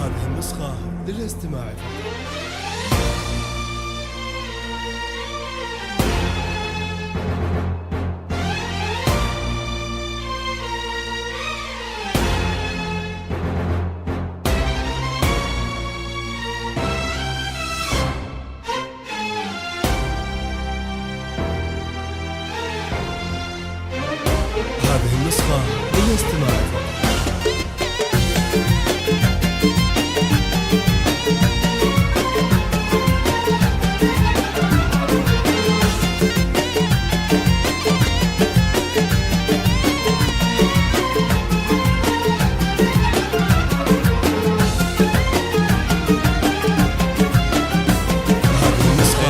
هذه النسخة للاستماع فقط. هذه النسخة للاستماع فقط.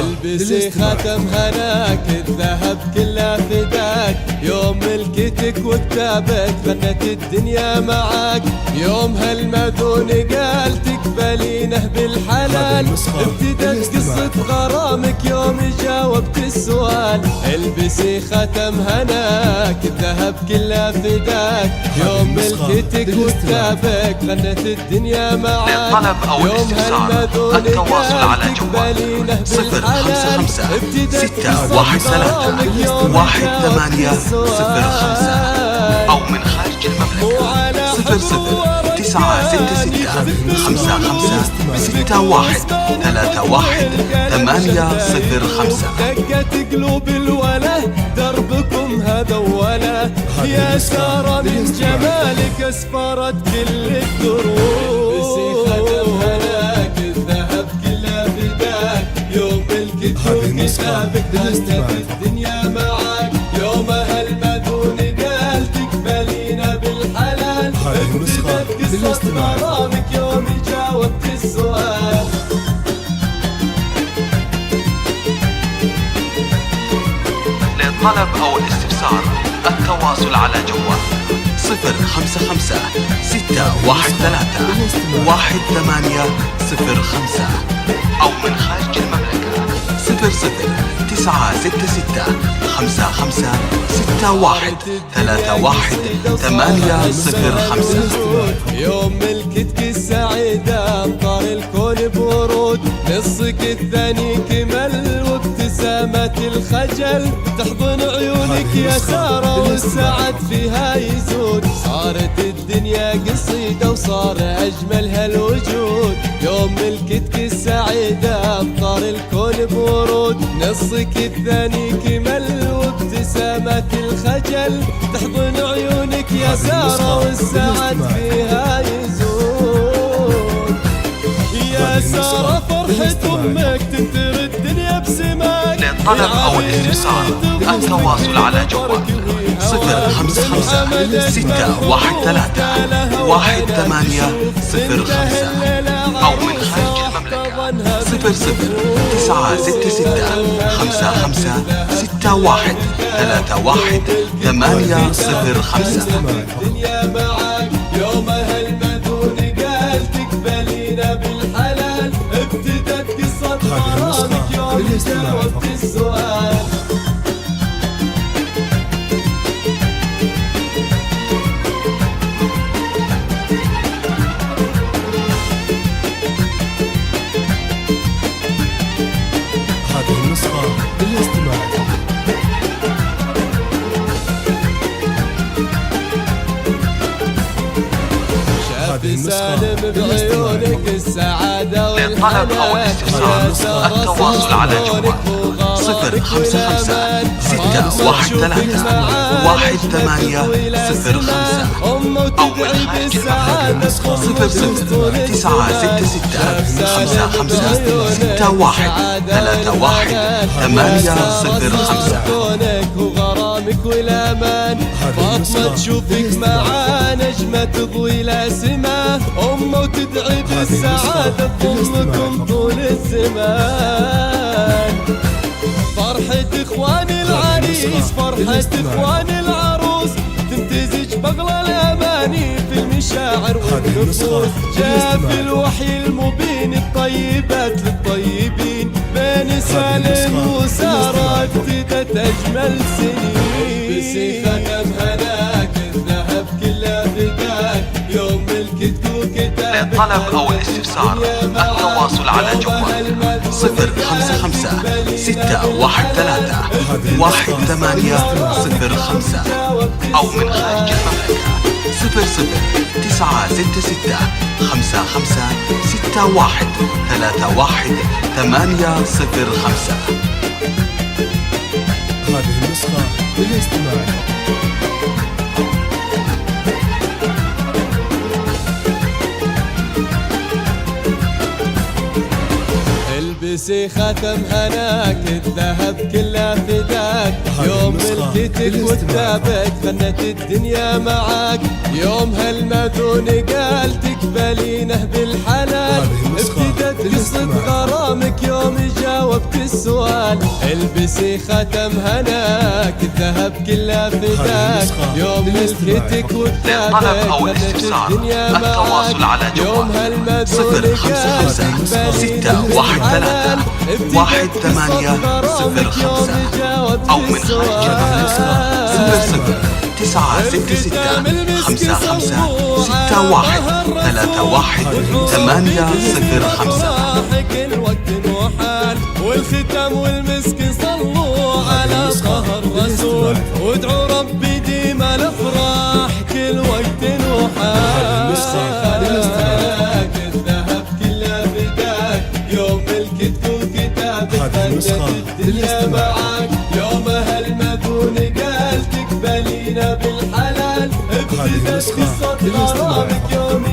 البسي خاتم هناك الذهب كله فداك، يوم ملكتك وكتابك غنت الدنيا معاك، يوم هالمذون قال تقبلينه بالحلال، ابتدت قصة غرامك يوم جاوبت السؤال. البسي خاتم هناك الذهب كله فداك، يوم ملكتك وكتابك غنت الدنيا معاك، للطلب أو الاستفسار التواصل على جوال 055 613 1805 أو من خارج المملكة 00966 55 61 31 805. دقت قلوب الوله دربكم هذا وله، يا سارة من جمالك اسفرت كل الدروب. بسي خاتم هناك الذهب كله فداك، يوم ملكتك وكتابك غنت الدنيا معاك، يوم هالمذون قال تقبلينا بالحلال، ابتدت قصة غرامك يوم جاوبت السؤال. للطلب أو الاستفسار التواصل على جوال 055 613 1805 أو من خارج المملكة 00966 55 61 31 805. يوم ملكتك السعيدة أمطار الكون بورود، نصك الثاني كمل وابتسامة الخجل تحضن عيونك يا سارة والسعد فيها يزود، صارت الدنيا قصيدة وصار أجمل هالوجود. يوم ملكتك السعيدة أمطار الكون بورود، نصك الثاني كمل وابتسامة الخجل تحضن عيونك يا سارة والسعد فيها يزود. يا سارة فرحة أمك تنثر الدنيا بسماك. للطلب أو الاستفسار التواصل على جوال 055 613 1805 أو من خارج المملكة 00966 55 61 31 805. الدنيا معاك يوم هالمذون قال تقبلينا بالحلال، ابتدت قصة غرامك يوم جاوبت السؤال. هذه النسخة للاستماع فقط. سالم بعيونك السعادة للطلب أو الاستفسار التواصل على جوال 055 613 1805 أو من خارج المملكة 00966 55 61 31 805. كونك وغرامك والامان، فاطمة تشوفك مع نجمة تضوي لا سما، أمه وتدعي بالسعادة تضمكم طول الزمان. فرحة إخوان العريس فرحة إخوان العروس، تمتزج بغلى الأماني في المشاعر والنفوس، جاء في الوحي المبين الطيبات للطيبين، بين سالم وسارة ابتدت أجمل سنين. بسي خاتم هناك الذهب كله فداك، يوم ملكتك وكتابك للطلب أو الاستفسار التواصل على جوال 055-613-1805 أو من خارج المملكة 00-966-55-61-31-805. هذه النسخة للاستماع فقط. البسي خاتم هناك الذهب كله فداك يوم ملكتك وكتابك غنت الدنيا معاك يوم هالمذون قال تقبلينه بالحلال ابتدت قصة غرامك يوم جاوبت السؤال البسي خاتم هناك الذهب كله فداك يوم ملكتك وكتابك للطلب أو الاستفسار التواصل على جوال 055-613-1805 أو من خارج المملكة 00-966-55-61-31-805. كل وقت وحال والختام والمسك صلوا على طه الرسول وادعوا ربي ديما الافراح كل وقت وحال الذهب كله فداك يوم ملكتك وكتابك غنت الدنيا معاك يوم هالمذون قال تقبلينا بالحلال ابتدت قصة غرامك يوم